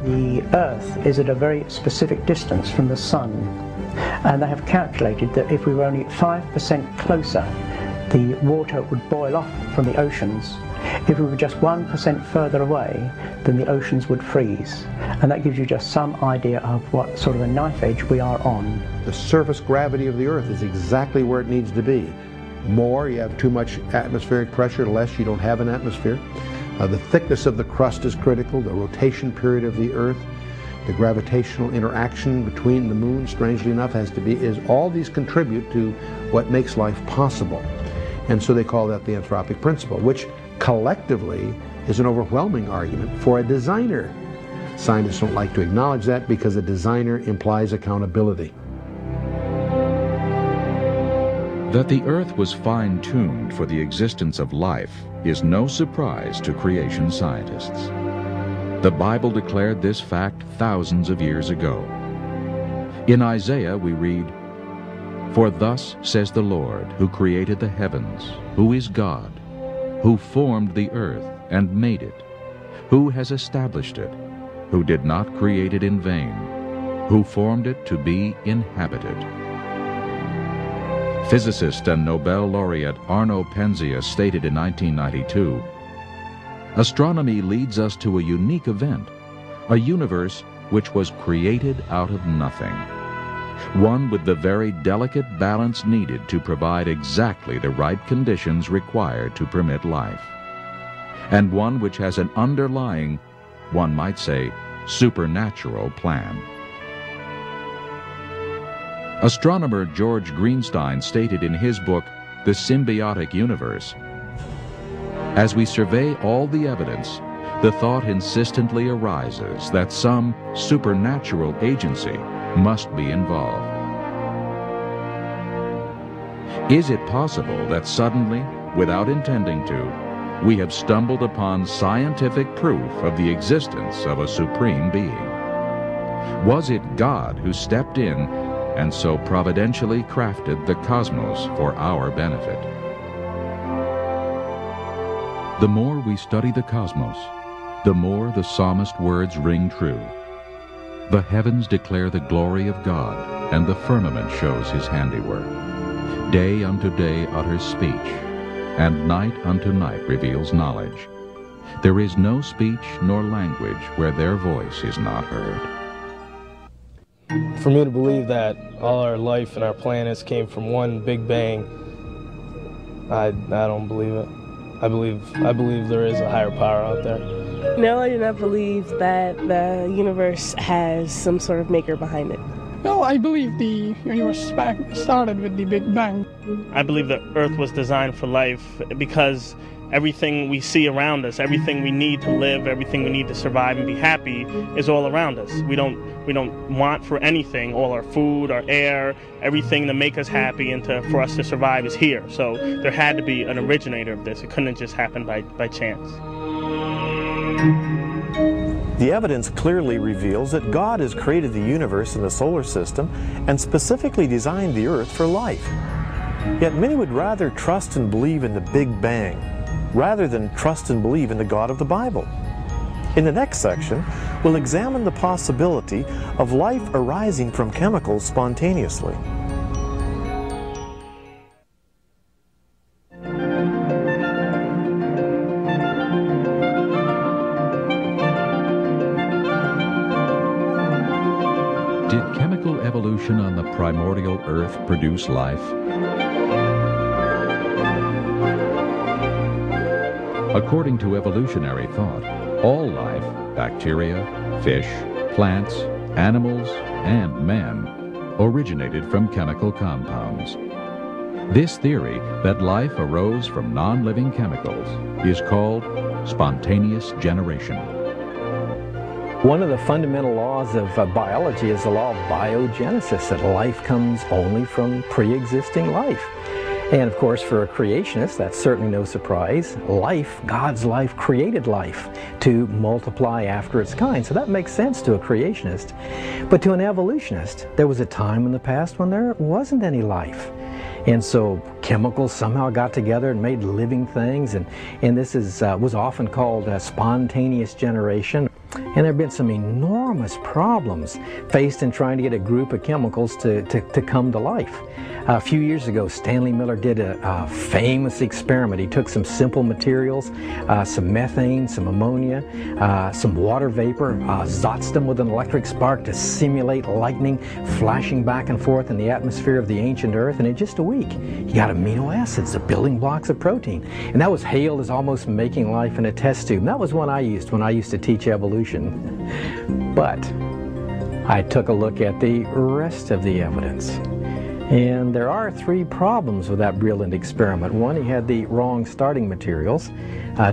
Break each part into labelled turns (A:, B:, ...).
A: The Earth is at a very specific distance from the Sun, and they have calculated that if we were only 5% closer, the water would boil off from the oceans. If we were just 1% further away, then the oceans would freeze. And that gives you just some idea of what sort of a knife edge we are on.
B: The surface gravity of the Earth is exactly where it needs to be. More, you have too much atmospheric pressure; less, you don't have an atmosphere. The thickness of the crust is critical, the rotation period of the Earth, the gravitational interaction between the moon, strangely enough, all these contribute to what makes life possible. And so they call that the anthropic principle, which collectively is an overwhelming argument for a designer. Scientists don't like to acknowledge that because a designer implies accountability.
C: That the Earth was fine-tuned for the existence of life is no surprise to creation scientists. The Bible declared this fact thousands of years ago. In Isaiah we read, "For thus says the Lord, who created the heavens, who is God, who formed the earth and made it, who has established it, who did not create it in vain, who formed it to be inhabited." Physicist and Nobel laureate Arno Penzias stated in 1992, "Astronomy leads us to a unique event, a universe which was created out of nothing. One with the very delicate balance needed to provide exactly the right conditions required to permit life. And one which has an underlying, one might say, supernatural plan." Astronomer George Greenstein stated in his book, The Symbiotic Universe, "As we survey all the evidence, the thought insistently arises that some supernatural agency must be involved. Is it possible that suddenly, without intending to, we have stumbled upon scientific proof of the existence of a supreme being? Was it God who stepped in and so providentially crafted the cosmos for our benefit?" The more we study the cosmos, the more the psalmist words ring true. The heavens declare the glory of God, and the firmament shows his handiwork. Day unto day utters speech, and night unto night reveals knowledge. There is no speech nor language where their voice is not heard.
D: For me to believe that all our life and our planets came from one big bang, I don't believe it. I believe there is a higher power out there.
E: No, I do not believe that the universe has some sort of maker behind it.
F: No, I believe the universe started with the Big Bang.
G: I believe the Earth was designed for life because everything we see around us, everything we need to live, everything we need to survive and be happy is all around us. We don't want for anything. All our food, our air, everything to make us happy and for us to survive is here. So there had to be an originator of this. It couldn't have just happened by chance.
H: The evidence clearly reveals that God has created the universe and the solar system and specifically designed the Earth for life. Yet many would rather trust and believe in the Big Bang rather than trust and believe in the God of the Bible. In the next section, we'll examine the possibility of life arising from chemicals spontaneously.
C: Did chemical evolution on the primordial Earth produce life? According to evolutionary thought, all life, bacteria, fish, plants, animals, and men, originated from chemical compounds. This theory that life arose from non-living chemicals is called spontaneous generation.
I: One of the fundamental laws of biology is the law of biogenesis, that life comes only from pre-existing life. And of course, for a creationist, that's certainly no surprise. Life, God's life, created life to multiply after its kind. So that makes sense to a creationist. But to an evolutionist, there was a time in the past when there wasn't any life. And so chemicals somehow got together and made living things, and this was often called spontaneous generation. And there have been some enormous problems faced in trying to get a group of chemicals to come to life. A few years ago, Stanley Miller did a famous experiment. He took some simple materials, some methane, some ammonia, some water vapor, zotzed them with an electric spark to simulate lightning flashing back and forth in the atmosphere of the ancient Earth, and in just a week, he got amino acids, the building blocks of protein. And that was hailed as almost making life in a test tube. And that was one I used when I used to teach evolution. But I took a look at the rest of the evidence. And there are 3 problems with that brilliant experiment. 1, he had the wrong starting materials.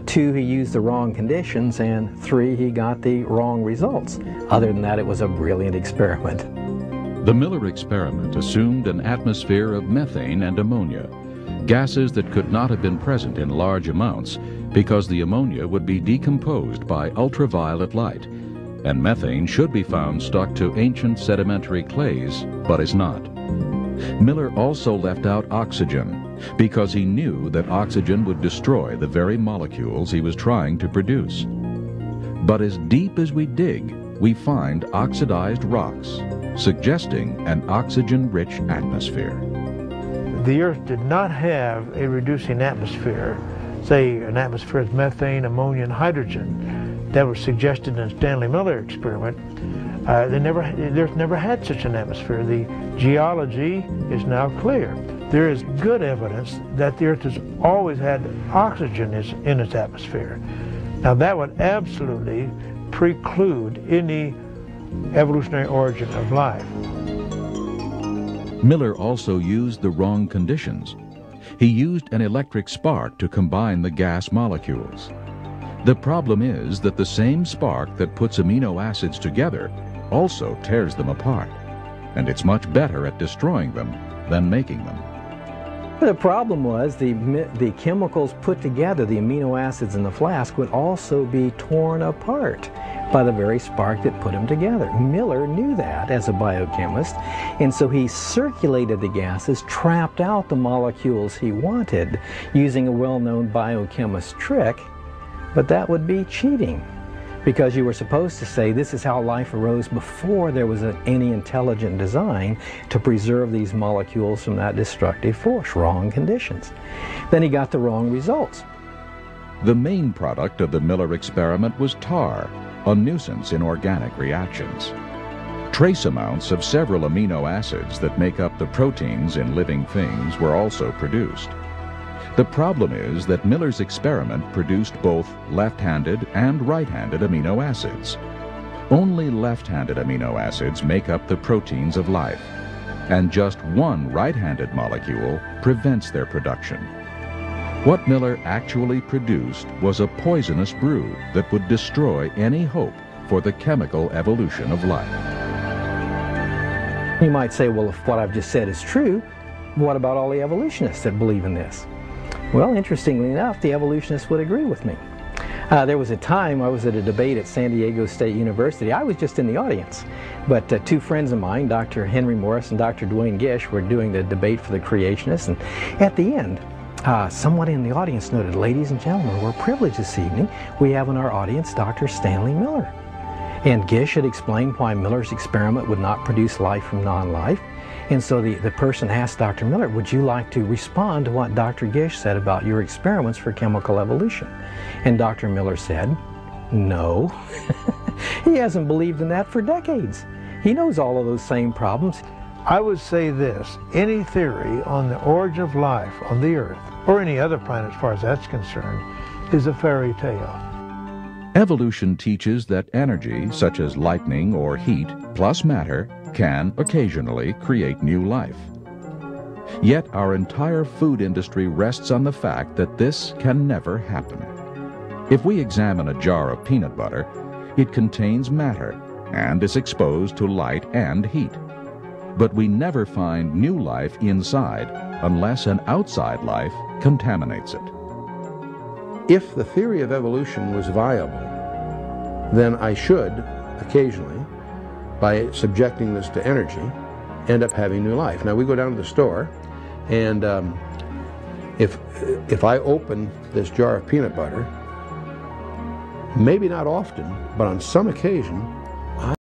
I: 2, he used the wrong conditions. And 3, he got the wrong results. Other than that, it was a brilliant experiment.
C: The Miller experiment assumed an atmosphere of methane and ammonia, gases that could not have been present in large amounts because the ammonia would be decomposed by ultraviolet light, and methane should be found stuck to ancient sedimentary clays, but is not. Miller also left out oxygen because he knew that oxygen would destroy the very molecules he was trying to produce. But as deep as we dig, we find oxidized rocks, suggesting an oxygen-rich atmosphere.
J: The Earth did not have a reducing atmosphere, say an atmosphere of methane, ammonia, and hydrogen that was suggested in the Stanley Miller experiment. The Earth never had such an atmosphere. The geology is now clear. There is good evidence that the Earth has always had oxygen in its atmosphere. Now that would absolutely preclude any evolutionary origin of life.
C: Miller also used the wrong conditions. He used an electric spark to combine the gas molecules. The problem is that the same spark that puts amino acids together also tears them apart, and it's much better at destroying them than making them.
I: The problem was the chemicals put together, the amino acids in the flask, would also be torn apart by the very spark that put them together. Miller knew that as a biochemist, and so he circulated the gases, trapped out the molecules he wanted, using a well-known biochemist trick, but that would be cheating, because you were supposed to say this is how life arose before there was any intelligent design to preserve these molecules from that destructive force. Wrong conditions. Then he got the wrong results.
C: The main product of the Miller experiment was tar, a nuisance in organic reactions. Trace amounts of several amino acids that make up the proteins in living things were also produced. The problem is that Miller's experiment produced both left-handed and right-handed amino acids. Only left-handed amino acids make up the proteins of life, and just one right-handed molecule prevents their production. What Miller actually produced was a poisonous brew that would destroy any hope for the chemical evolution of life.
I: You might say, well, if what I've just said is true, what about all the evolutionists that believe in this? Well, interestingly enough, the evolutionists would agree with me. There was a time I was at a debate at San Diego State University. I was just in the audience, but 2 friends of mine, Dr. Henry Morris and Dr. Dwayne Gish, were doing the debate for the creationists, and at the end, someone in the audience noted, "Ladies and gentlemen, we're privileged this evening. We have in our audience Dr. Stanley Miller." And Gish had explained why Miller's experiment would not produce life from non-life. And so the person asked Dr. Miller, "Would you like to respond to what Dr. Gish said about your experiments for chemical evolution?" And Dr. Miller said, "No." He hasn't believed in that for decades. He knows all of those same problems.
J: I would say this: any theory on the origin of life on the Earth, or any other planet as far as that's concerned, is a fairy tale.
C: Evolution teaches that energy, such as lightning or heat, plus matter, can occasionally create new life. Yet our entire food industry rests on the fact that this can never happen. If we examine a jar of peanut butter, it contains matter and is exposed to light and heat. But we never find new life inside unless an outside life contaminates it.
B: If the theory of evolution was viable, then I should occasionally, by subjecting this to energy, end up having new life. Now we go down to the store, and if I open this jar of peanut butter, Maybe not often, but on some occasion,